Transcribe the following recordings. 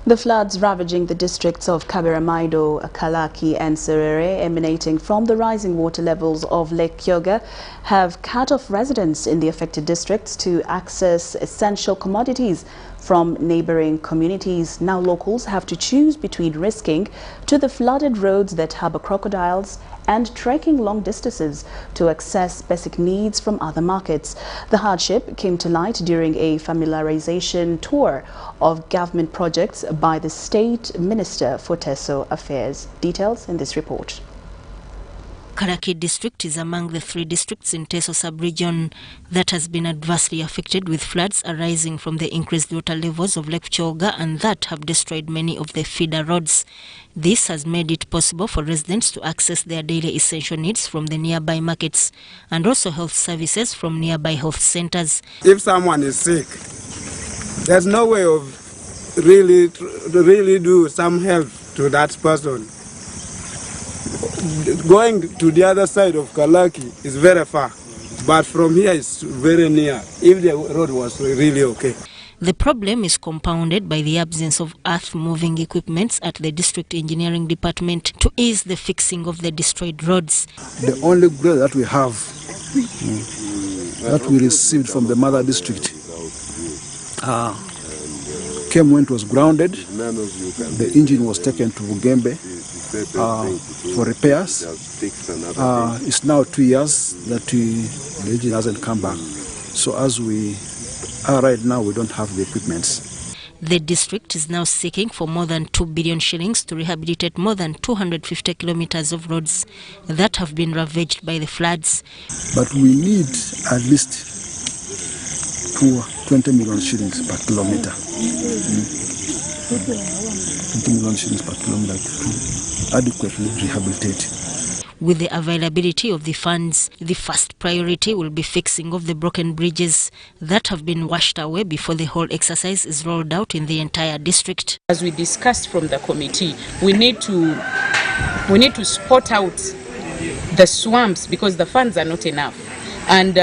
The floods ravaging the districts of Kaberamaido, Kalaki and Serere, emanating from the rising water levels of Lake Kyoga, have cut off residents in the affected districts to access essential commodities from neighboring communities. Now locals have to choose between risking to the flooded roads that harbor crocodiles and trekking long distances to access basic needs from other markets. The hardship came to light during a familiarization tour of government projects by the State Minister for Teso Affairs. Details in this report. Kalaki district is among the 3 districts in Teso sub-region that has been adversely affected with floods arising from the increased water levels of Lake Kyoga and that have destroyed many of the feeder roads. This has made it possible for residents to access their daily essential needs from the nearby markets and also health services from nearby health centers. If someone is sick, there's no way of really do some help to that person. Going to the other side of Kalaki is very far, but from here it's very near, if the road was really okay. The problem is compounded by the absence of earth-moving equipments at the district engineering department to ease the fixing of the destroyed roads. The only grade that we have, that we received from the mother district, came when it was grounded. The engine was taken to Bugembe for repairs. It's now 2 years that the engine hasn't come back. So as we are right now, we don't have the equipments. The district is now seeking for more than 2 billion shillings to rehabilitate more than 250 kilometers of roads that have been ravaged by the floods. But we need at least 20 million shillings per kilometer. 20 million shillings per kilometer to adequately rehabilitate. With the availability of the funds, the first priority will be fixing of the broken bridges that have been washed away before the whole exercise is rolled out in the entire district. As we discussed from the committee, we need to spot out the swamps because the funds are not enough. And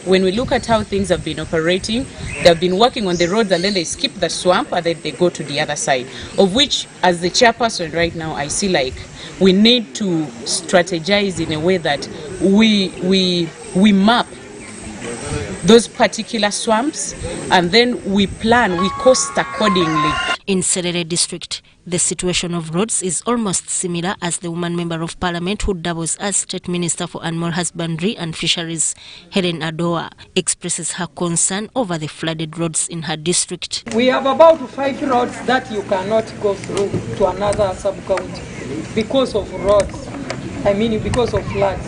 when we look at how things have been operating, they've been working on the roads and then they skip the swamp and then they go to the other side, of which, as the chairperson right now, I see like we need to strategize in a way that we map those particular swamps and then we plan, we cost accordingly. In Serere district, the situation of roads is almost similar as the woman member of parliament who doubles as State Minister for Animal Husbandry and Fisheries, Helen Adoa, expresses her concern over the flooded roads in her district. We have about 5 roads that you cannot go through to another sub-county because of roads, because of floods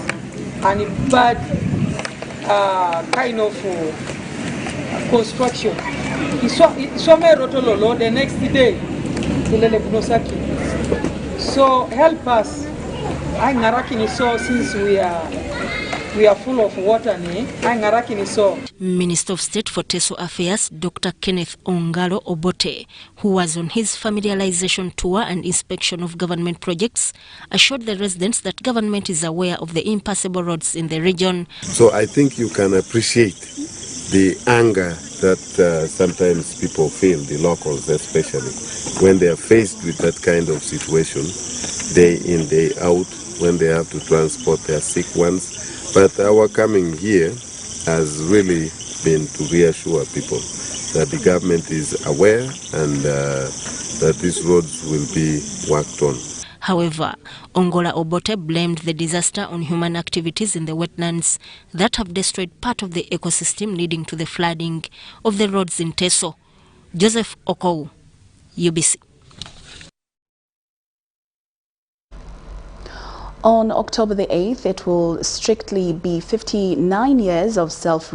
and bad kind of construction. The next day, so help us. Since we are full of water. Minister of State for Teso Affairs, Dr. Kenneth Ongalo Obote, who was on his familiarization tour and inspection of government projects, assured the residents that government is aware of the impassable roads in the region. So I think you can appreciate the anger that sometimes people feel, the locals especially, when they are faced with that kind of situation, day in, day out, when they have to transport their sick ones. But our coming here has really been to reassure people that the government is aware and that these roads will be worked on. However, Ongola Obote blamed the disaster on human activities in the wetlands that have destroyed part of the ecosystem leading to the flooding of the roads in Teso. Joseph Okou, UBC. On October the 8th, it will strictly be 59 years of self